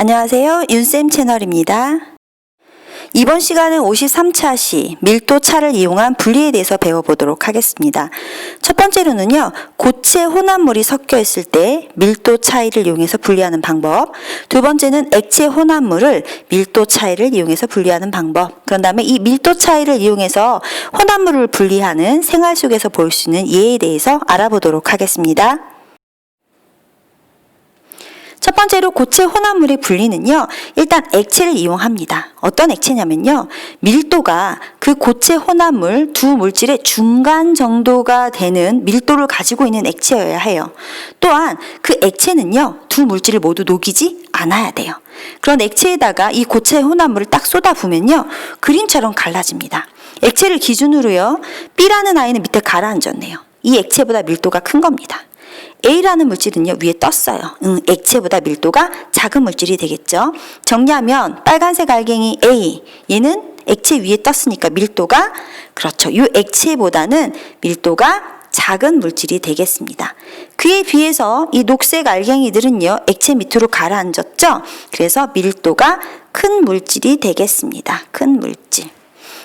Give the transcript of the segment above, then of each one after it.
안녕하세요. 윤쌤 채널입니다. 이번 시간은 53차 시 밀도차를 이용한 분리에 대해서 배워보도록 하겠습니다. 첫 번째로는요, 고체 혼합물이 섞여 있을 때 밀도 차이를 이용해서 분리하는 방법. 두 번째는 액체 혼합물을 밀도 차이를 이용해서 분리하는 방법. 그런 다음에 이 밀도 차이를 이용해서 혼합물을 분리하는 생활 속에서 볼 수 있는 예에 대해서 알아보도록 하겠습니다. 첫 번째로 고체 혼합물의 분리는요, 일단 액체를 이용합니다. 어떤 액체냐면요, 밀도가 그 고체 혼합물 두 물질의 중간 정도가 되는 밀도를 가지고 있는 액체여야 해요. 또한 그 액체는요, 두 물질을 모두 녹이지 않아야 돼요. 그런 액체에다가 이 고체 혼합물을 딱 쏟아부으면요, 그림처럼 갈라집니다. 액체를 기준으로요, B라는 아이는 밑에 가라앉았네요. 이 액체보다 밀도가 큰 겁니다. A라는 물질은요, 위에 떴어요. 액체보다 밀도가 작은 물질이 되겠죠. 정리하면 빨간색 알갱이 A, 얘는 액체 위에 떴으니까 밀도가, 그렇죠, 이 액체보다는 밀도가 작은 물질이 되겠습니다. 그에 비해서 이 녹색 알갱이들은요, 액체 밑으로 가라앉았죠. 그래서 밀도가 큰 물질이 되겠습니다. 큰 물질.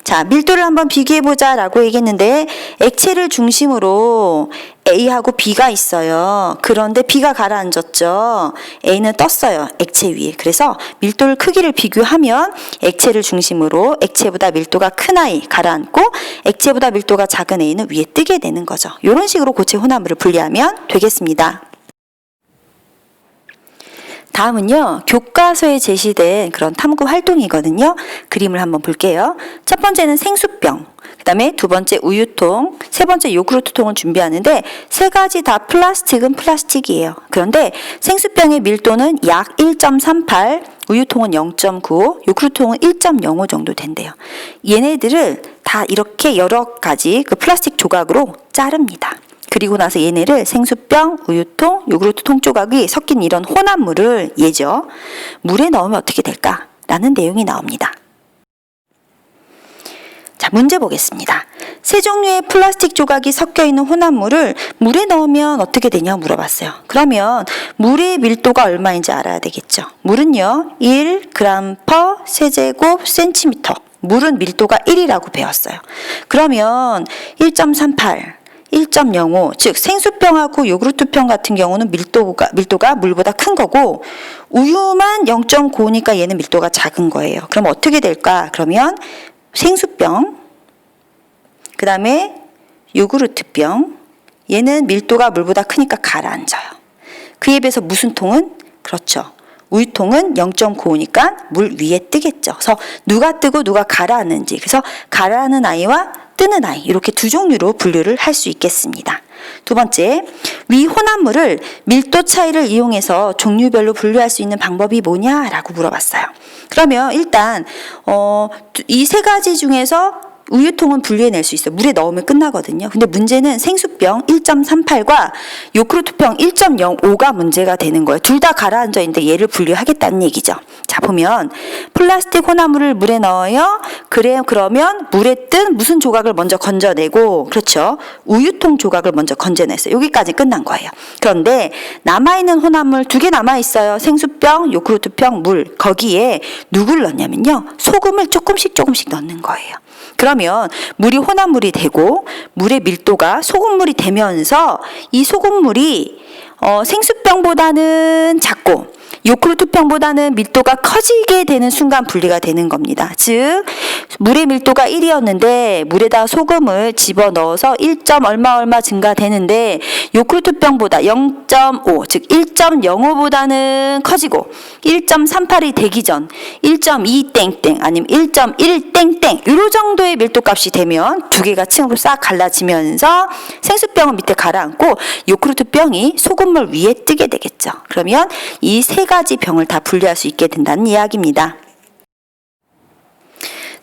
자, 밀도를 한번 비교해보자 라고 얘기했는데, 액체를 중심으로 A하고 B가 있어요. 그런데 B가 가라앉았죠. A는 떴어요. 액체 위에. 그래서 밀도를 크기를 비교하면 액체를 중심으로 액체보다 밀도가 큰 아이 가라앉고 액체보다 밀도가 작은 A는 위에 뜨게 되는 거죠. 이런 식으로 고체 혼합물을 분리하면 되겠습니다. 다음은요, 교과서에 제시된 그런 탐구 활동이거든요. 그림을 한번 볼게요. 첫 번째는 생수병, 그 다음에 두 번째 우유통, 세 번째 요구르트통을 준비하는데 세 가지 다 플라스틱은 플라스틱이에요. 그런데 생수병의 밀도는 약 1.38, 우유통은 0.95, 요구르트통은 1.05 정도 된대요. 얘네들을 다 이렇게 여러 가지 그 플라스틱 조각으로 자릅니다. 그리고 나서 얘네를 생수병, 우유통, 요구르트통 조각이 섞인 이런 혼합물을 얘죠. 물에 넣으면 어떻게 될까? 라는 내용이 나옵니다. 자, 문제 보겠습니다. 세 종류의 플라스틱 조각이 섞여 있는 혼합물을 물에 넣으면 어떻게 되냐 물어봤어요. 그러면 물의 밀도가 얼마인지 알아야 되겠죠. 물은요, 1g/cm². 물은 밀도가 1이라고 배웠어요. 그러면 1.38, 1.05, 즉 생수병하고 요구르트병 같은 경우는 밀도가 물보다 큰 거고, 우유만 0.95니까 얘는 밀도가 작은 거예요. 그럼 어떻게 될까? 그러면 생수병, 그 다음에 요구르트병, 얘는 밀도가 물보다 크니까 가라앉아요. 그에 비해서 무슨 통은? 그렇죠, 우유통은 0.95니까 물 위에 뜨겠죠. 그래서 누가 뜨고 누가 가라앉는지, 그래서 가라앉는 아이와 뜨는 아이, 이렇게 두 종류로 분류를 할 수 있겠습니다. 두 번째, 위 혼합물을 밀도 차이를 이용해서 종류별로 분류할 수 있는 방법이 뭐냐라고 물어봤어요. 그러면 일단 이 세 가지 중에서 우유통은 분리해낼 수 있어요. 물에 넣으면 끝나거든요. 근데 문제는 생수병 1.38과 요구르트병 1.05가 문제가 되는 거예요. 둘 다 가라앉아 있는데 얘를 분리하겠다는 얘기죠. 자, 보면 플라스틱 혼합물을 물에 넣어요. 그러면 물에 뜬 무슨 조각을 먼저 건져내고, 그렇죠, 우유통 조각을 먼저 건져냈어요. 여기까지 끝난 거예요. 그런데 남아있는 혼합물 두 개 남아있어요. 생수병, 요구르트병, 물. 거기에 누굴 넣냐면요, 소금을 조금씩 넣는 거예요. 그러면 물이 혼합물이 되고 물의 밀도가 소금물이 되면서 이 소금물이 생수병보다는 작고 요구르트병보다는 밀도가 커지게 되는 순간 분리가 되는 겁니다. 즉, 물의 밀도가 1이었는데 물에다 소금을 집어넣어서 1. 얼마 증가되는데 요구르트병보다 0.5, 즉 1.05보다는 커지고 1.38이 되기 전 1.2 땡땡 아니면 1.1 땡땡 요 정도의 밀도값이 되면 두 개가 층으로 싹 갈라지면서 생수병은 밑에 가라앉고 요구르트병이 소금물 위에 뜨게 되겠죠. 그러면 이 세 가지 병을 다 분리할 수 있게 된다는 이야기입니다.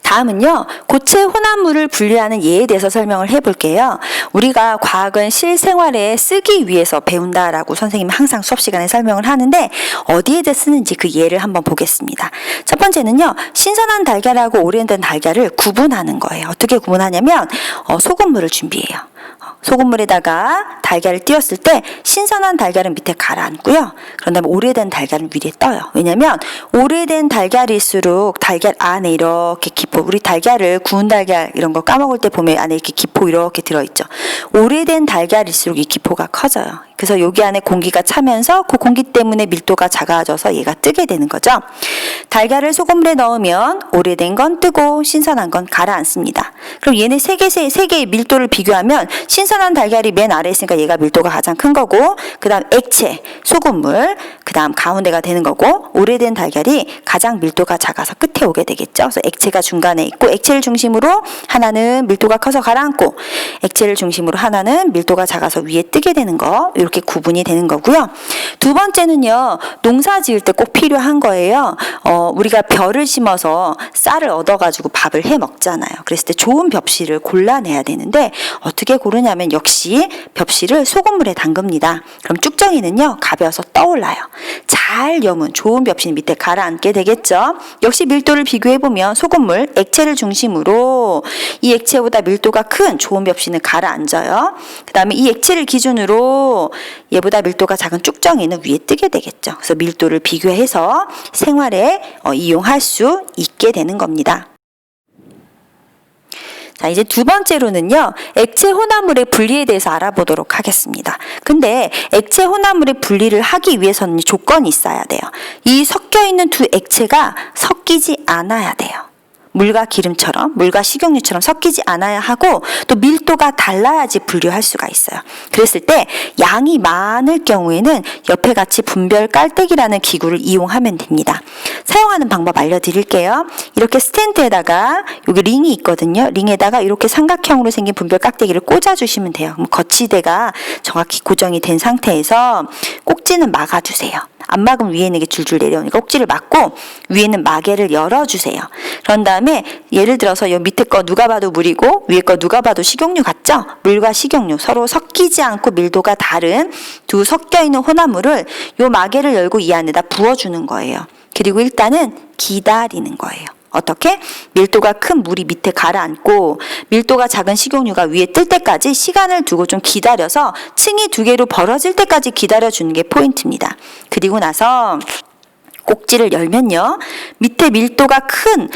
다음은요, 고체 혼합물을 분리하는 예에 대해서 설명을 해볼게요. 우리가 과학은 실생활에 쓰기 위해서 배운다라고 선생님이 항상 수업 시간에 설명을 하는데, 어디에다 쓰는지 그 예를 한번 보겠습니다. 첫 번째는요, 신선한 달걀하고 오래된 달걀을 구분하는 거예요. 어떻게 구분하냐면 소금물을 준비해요. 소금물에다가 달걀을 띄웠을 때 신선한 달걀은 밑에 가라앉고요. 그런 다음에 오래된 달걀은 위에 떠요. 왜냐면 오래된 달걀일수록 달걀 안에 이렇게 기포, 우리 달걀을 구운 달걀 이런 거 까먹을 때 보면 안에 이렇게 기포 이렇게 들어있죠. 오래된 달걀일수록 이 기포가 커져요. 그래서 여기 안에 공기가 차면서 그 공기 때문에 밀도가 작아져서 얘가 뜨게 되는 거죠. 달걀을 소금물에 넣으면 오래된 건 뜨고 신선한 건 가라앉습니다. 그럼 얘네 세 개의 밀도를 비교하면 신선한 달걀이 맨 아래에 있으니까 얘가 밀도가 가장 큰 거고, 그 다음 액체, 소금물, 그 다음 가운데가 되는 거고, 오래된 달걀이 가장 밀도가 작아서 끝에 오게 되겠죠. 그래서 액체가 중간에 있고, 액체를 중심으로 하나는 밀도가 커서 가라앉고, 액체를 중심으로 하나는 밀도가 작아서 위에 뜨게 되는 거, 이렇게 구분이 되는 거고요. 두 번째는요, 농사 지을 때 꼭 필요한 거예요. 우리가 벼를 심어서 쌀을 얻어가지고 밥을 해 먹잖아요. 그랬을 때 좋은 벽실을 골라내야 되는데 어떻게 고르냐면 역시 벽실을 소금물에 담급니다. 그럼 쭉정이는요, 가벼워서 떠올라요. 잘 여문 좋은 벽실 밑에 가라앉게 되겠죠. 역시 밀도를 비교해보면 소금물, 액체를 중심으로 이 액체보다 밀도가 큰 좋은 벽실은 가라앉아요. 그 다음에 이 액체를 기준으로 얘보다 밀도가 작은 쭉정이는 위에 뜨게 되겠죠. 그래서 밀도를 비교해서 생활에 이용할 수 있게 되는 겁니다. 자, 이제 두 번째로는요, 액체 혼합물의 분리에 대해서 알아보도록 하겠습니다. 근데 액체 혼합물의 분리를 하기 위해서는 조건이 있어야 돼요. 이 섞여 있는 두 액체가 섞이지 않아야 돼요. 물과 기름처럼, 물과 식용유처럼 섞이지 않아야 하고, 또 밀도가 달라야지 분류할 수가 있어요. 그랬을 때 양이 많을 경우에는 옆에 같이 분별 깔때기라는 기구를 이용하면 됩니다. 사용하는 방법 알려드릴게요. 이렇게 스탠드에다가 여기 링이 있거든요. 링에다가 이렇게 삼각형으로 생긴 분별 깔때기를 꽂아주시면 돼요. 그럼 거치대가 정확히 고정이 된 상태에서 꼭지는 막아주세요. 안 막으면 위에는 이게 줄줄 내려오니까 꼭지를 막고 위에는 마개를 열어주세요. 그런 다음에 예를 들어서 이 밑에 거 누가 봐도 물이고 위에 거 누가 봐도 식용유 같죠? 물과 식용유 서로 섞이지 않고 밀도가 다른 두 섞여있는 혼합물을 이 마개를 열고 이 안에다 부어주는 거예요. 그리고 일단은 기다리는 거예요. 어떻게? 밀도가 큰 물이 밑에 가라앉고 밀도가 작은 식용유가 위에 뜰 때까지 시간을 두고 좀 기다려서 층이 두 개로 벌어질 때까지 기다려주는 게 포인트입니다. 그리고 나서 꼭지를 열면요, 밑에 밀도가 큰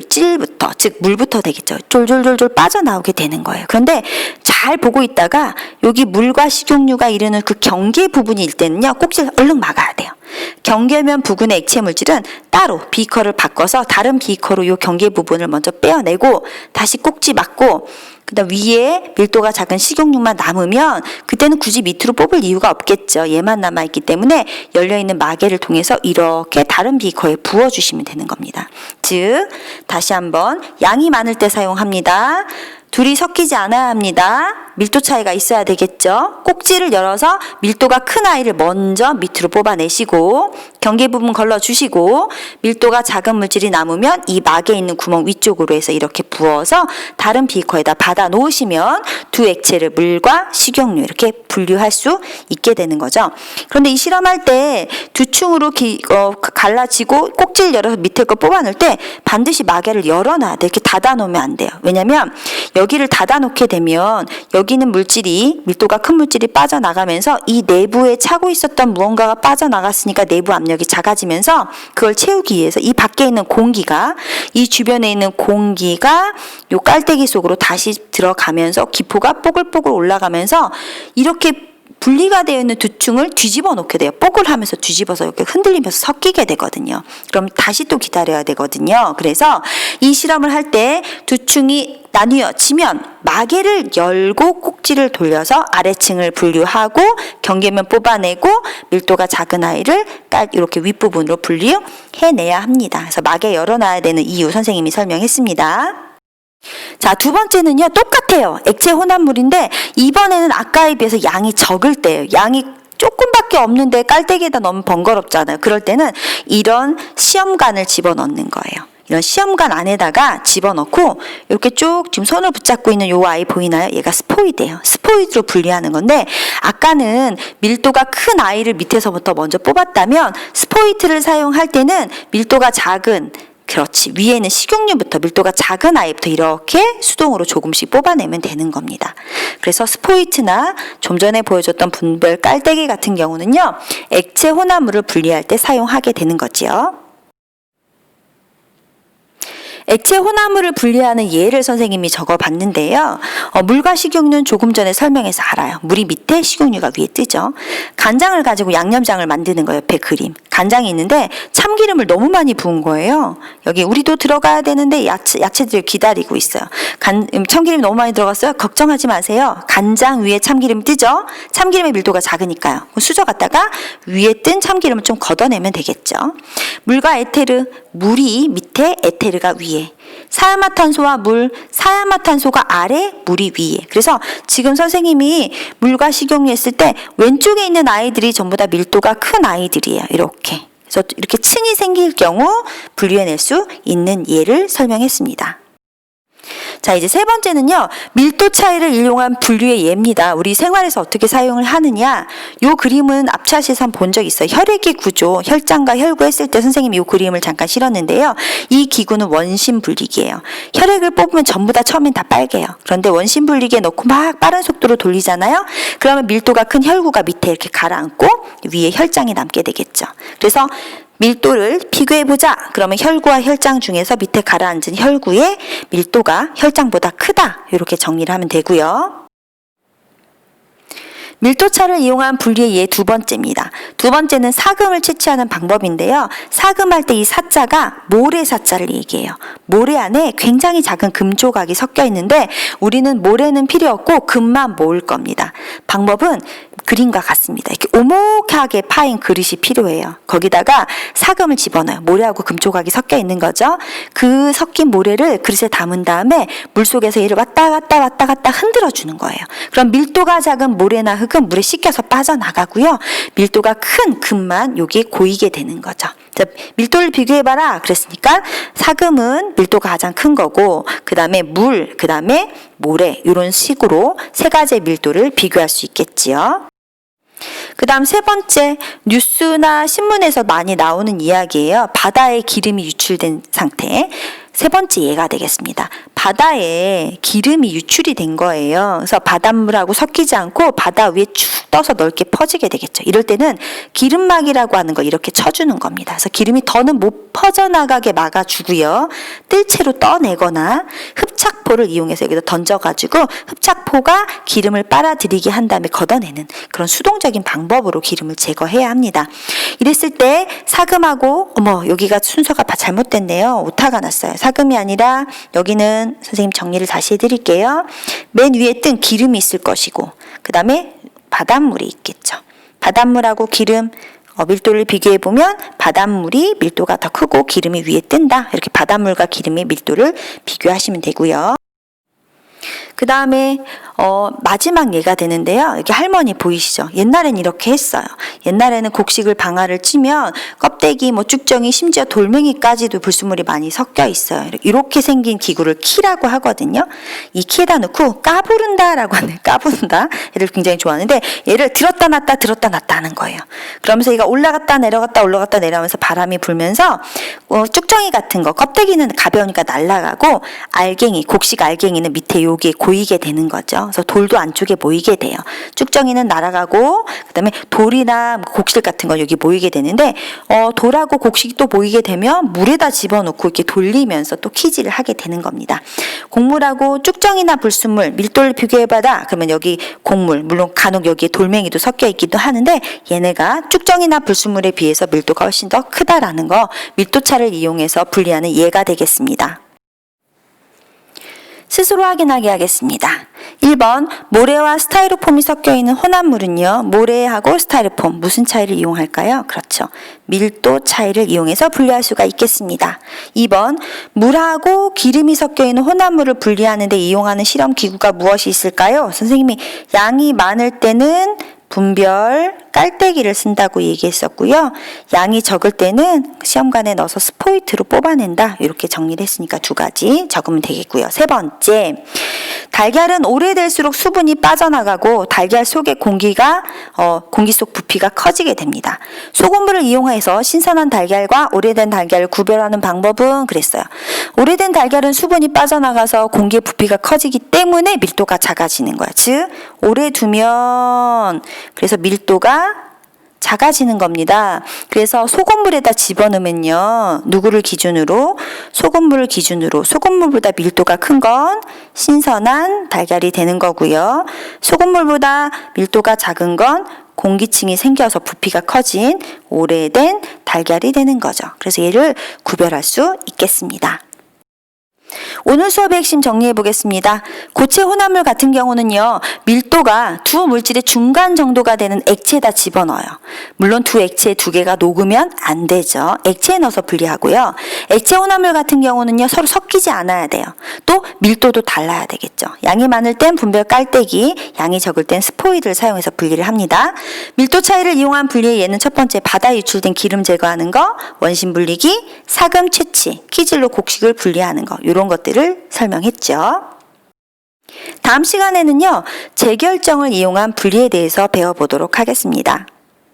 찔부터, 즉 물부터 되겠죠. 쫄쫄쫄쫄 빠져나오게 되는 거예요. 그런데 잘 보고 있다가 여기 물과 식용유가 이르는 그 경계 부분일 때는요, 꼭지를 얼른 막아야 돼요. 경계면 부근의 액체 물질은 따로 비커를 바꿔서 다른 비커로 이 경계 부분을 먼저 빼어내고 다시 꼭지 막고, 그다음 위에 밀도가 작은 식용유만 남으면 그때는 굳이 밑으로 뽑을 이유가 없겠죠. 얘만 남아있기 때문에 열려있는 마개를 통해서 이렇게 다른 비커에 부어주시면 되는 겁니다. 즉 다시 한번 양이 많을 때 사용합니다. 둘이 섞이지 않아야 합니다. 밀도 차이가 있어야 되겠죠. 꼭지를 열어서 밀도가 큰 아이를 먼저 밑으로 뽑아내시고 경계 부분 걸러주시고 밀도가 작은 물질이 남으면 이 막에 있는 구멍 위쪽으로 해서 이렇게 부어서 다른 비커에다 받아 놓으시면 두 액체를 물과 식용유 이렇게 분류할 수 있게 되는 거죠. 그런데 이 실험할 때 두 층으로 갈라지고 꼭지를 열어서 밑에 거 뽑아낼 때 반드시 마개를 열어놔야 돼요. 이렇게 닫아 놓으면 안 돼요. 왜냐면 여기를 닫아 놓게 되면 여기는 물질이 밀도가 큰 물질이 빠져나가면서 이 내부에 차고 있었던 무언가가 빠져나갔으니까 내부 압력이 작아지면서 그걸 채우기 위해서 이 밖에 있는 공기가 이 주변에 있는 공기가 요 깔때기 속으로 다시 들어가면서 기포가 뽀글뽀글 올라가면서 이렇게 분리가 되어 있는 두 층을 뒤집어 놓게 돼요. 뽀글 하면서 뒤집어서 이렇게 흔들리면서 섞이게 되거든요. 그럼 다시 또 기다려야 되거든요. 그래서 이 실험을 할 때 두 층이 나뉘어지면 마개를 열고 꼭지를 돌려서 아래층을 분류하고 경계면 뽑아내고 밀도가 작은 아이를 이렇게 윗부분으로 분류해내야 합니다. 그래서 마개 열어놔야 되는 이유 선생님이 설명했습니다. 자, 두 번째는요, 똑같아요. 액체 혼합물인데 이번에는 아까에 비해서 양이 적을 때예요. 양이 조금밖에 없는데 깔때기에다 넣으면 번거롭잖아요. 그럴 때는 이런 시험관을 집어넣는 거예요. 이런 시험관 안에다가 집어넣고 이렇게 쭉 지금 손을 붙잡고 있는 요 아이 보이나요? 얘가 스포이드예요. 스포이드로 분리하는 건데 아까는 밀도가 큰 아이를 밑에서부터 먼저 뽑았다면 스포이드를 사용할 때는 밀도가 작은 그렇지. 위에는 식용유부터 밀도가 작은 아이부터 이렇게 수동으로 조금씩 뽑아내면 되는 겁니다. 그래서 스포이트나 좀 전에 보여줬던 분별 깔때기 같은 경우는요. 액체 혼합물을 분리할 때 사용하게 되는 거지요. 액체 혼합물을 분리하는 예를 선생님이 적어봤는데요. 물과 식용유는 조금 전에 설명해서 알아요. 물이 밑에 식용유가 위에 뜨죠. 간장을 가지고 양념장을 만드는 거 옆에 그림. 간장이 있는데 참기름을 너무 많이 부은 거예요. 여기 우리도 들어가야 되는데 야채들 기다리고 있어요. 참기름이 너무 많이 들어갔어요. 걱정하지 마세요. 간장 위에 참기름 뜨죠. 참기름의 밀도가 작으니까요. 수저 갖다가 위에 뜬 참기름을 좀 걷어내면 되겠죠. 물과 에테르, 물이 밑에 에테르가 위에. 사야마탄소와 물, 사야마탄소가 아래, 물이 위에. 그래서 지금 선생님이 물과 식용유 했을 때 왼쪽에 있는 아이들이 전부 다 밀도가 큰 아이들이에요. 이렇게. 그래서 이렇게 층이 생길 경우 분리해낼 수 있는 예를 설명했습니다. 자, 이제 세 번째는요. 밀도 차이를 이용한 분류의 예입니다. 우리 생활에서 어떻게 사용을 하느냐. 요 그림은 앞차시에서 본 적 있어요. 혈액의 구조, 혈장과 혈구 했을 때 선생님이 요 그림을 잠깐 실었는데요. 이 기구는 원심 분리기예요. 혈액을 뽑으면 전부 다 처음엔 다 빨개요. 그런데 원심 분리기에 넣고 막 빠른 속도로 돌리잖아요. 그러면 밀도가 큰 혈구가 밑에 이렇게 가라앉고 위에 혈장이 남게 되겠죠. 그래서 밀도를 비교해보자. 그러면 혈구와 혈장 중에서 밑에 가라앉은 혈구의 밀도가 혈장보다 크다. 이렇게 정리를 하면 되고요. 밀도차를 이용한 분리의 예 두 번째입니다. 두 번째는 사금을 채취하는 방법인데요. 사금할 때 이 사자가 모래사자를 얘기해요. 모래 안에 굉장히 작은 금 조각이 섞여 있는데 우리는 모래는 필요 없고 금만 모을 겁니다. 방법은 그림과 같습니다. 이렇게 오목하게 파인 그릇이 필요해요. 거기다가 사금을 집어넣어요. 모래하고 금 조각이 섞여 있는 거죠. 그 섞인 모래를 그릇에 담은 다음에 물속에서 얘를 왔다 갔다 흔들어 주는 거예요. 그럼 밀도가 작은 모래나 흙은 물에 씻겨서 빠져나가고요. 밀도가 큰 금만 여기에 고이게 되는 거죠. 자, 밀도를 비교해봐라 그랬으니까 사금은 밀도가 가장 큰 거고 그 다음에 물, 그 다음에 모래 이런 식으로 세 가지의 밀도를 비교할 수 있겠지요. 그 다음 세 번째, 뉴스나 신문에서 많이 나오는 이야기예요. 바다에 기름이 유출된 상태. 세 번째 예가 되겠습니다. 바다에 기름이 유출이 된 거예요. 그래서 바닷물하고 섞이지 않고 바다 위에 쭉 떠서 넓게 퍼지게 되겠죠. 이럴 때는 기름막이라고 하는 거 이렇게 쳐주는 겁니다. 그래서 기름이 더는 못 퍼져나가게 막아주고요. 뜰채로 떠내거나 흡착포를 이용해서 여기다 던져가지고 흡착포가 기름을 빨아들이게 한 다음에 걷어내는 그런 수동적인 방법으로 기름을 제거해야 합니다. 이랬을 때 사금하고 여기가 순서가 잘못됐네요. 오타가 났어요. 사금이 아니라 여기는 선생님 정리를 다시 해드릴게요. 맨 위에 뜬 기름이 있을 것이고 그 다음에 바닷물이 있겠죠. 바닷물하고 기름 밀도를 비교해보면 바닷물이 밀도가 더 크고 기름이 위에 뜬다. 이렇게 바닷물과 기름의 밀도를 비교하시면 되고요. 그 다음에 마지막 예가 되는데요. 여기 할머니 보이시죠? 옛날엔 이렇게 했어요. 옛날에는 곡식을 방아를 찌면 껍데기, 쭉정이, 심지어 돌멩이까지도 불순물이 많이 섞여 있어요. 이렇게 생긴 기구를 키라고 하거든요. 이 키에다 넣고 까부른다라고 하는 까부른다. 얘를 굉장히 좋아하는데 얘를 들었다 놨다 하는 거예요. 그러면서 얘가 올라갔다 내려가면서 바람이 불면서 쭉정이 같은 거 껍데기는 가벼우니까 날아가고 곡식 알갱이는 밑에 여기에 고이게 되는 거죠. 그래서 돌도 안쪽에 모이게 돼요. 쭉정이는 날아가고 그다음에 돌이나 곡식 같은 거 여기 모이게 되는데 돌하고 곡식이 또 모이게 되면 물에다 집어넣고 이렇게 돌리면서 또 키질을 하게 되는 겁니다. 곡물하고 쭉정이나 불순물 밀도를 비교해봐라. 그러면 여기 곡물 물론 간혹 여기에 돌멩이도 섞여 있기도 하는데 얘네가 쭉정이나 불순물에 비해서 밀도가 훨씬 더 크다라는 거 밀도차를 이용해서 분리하는 예가 되겠습니다. 스스로 확인하게 하겠습니다. 1번 모래와 스타이로폼이 섞여있는 혼합물은요. 모래하고 스타이로폼 무슨 차이를 이용할까요? 그렇죠. 밀도 차이를 이용해서 분리할 수가 있겠습니다. 2번 물하고 기름이 섞여있는 혼합물을 분리하는 데 이용하는 실험기구가 무엇이 있을까요? 선생님이 양이 많을 때는 분별 깔때기를 쓴다고 얘기했었고요. 양이 적을 때는 시험관에 넣어서 스포이트로 뽑아낸다. 이렇게 정리를 했으니까 두 가지 적으면 되겠고요. 세 번째, 달걀은 오래될수록 수분이 빠져나가고 달걀 속의 공기 속 부피가 커지게 됩니다. 소금물을 이용해서 신선한 달걀과 오래된 달걀을 구별하는 방법은 그랬어요. 오래된 달걀은 수분이 빠져나가서 공기의 부피가 커지기 때문에 밀도가 작아지는 거야. 즉, 오래 두면 그래서 밀도가 작아지는 겁니다. 그래서 소금물에다 집어넣으면요. 누구를 기준으로? 소금물을 기준으로 소금물보다 밀도가 큰 건 신선한 달걀이 되는 거고요. 소금물보다 밀도가 작은 건 공기층이 생겨서 부피가 커진 오래된 달걀이 되는 거죠. 그래서 얘를 구별할 수 있겠습니다. 오늘 수업의 핵심 정리해 보겠습니다. 고체 혼합물 같은 경우는요, 밀도가 두 물질의 중간 정도가 되는 액체에다 집어넣어요. 물론 두 액체 두 개가 녹으면 안 되죠. 액체에 넣어서 분리하고요. 액체 혼합물 같은 경우는요, 서로 섞이지 않아야 돼요. 또 밀도도 달라야 되겠죠. 양이 많을 땐 분별 깔때기, 양이 적을 땐 스포이드를 사용해서 분리를 합니다. 밀도 차이를 이용한 분리의 예는 첫 번째, 바다에 유출된 기름 제거하는 거, 원심 분리기, 사금 채취, 키질로 곡식을 분리하는 거, 이런 것들을 설명했죠. 다음 시간에는요, 재결정을 이용한 분리에 대해서 배워보도록 하겠습니다.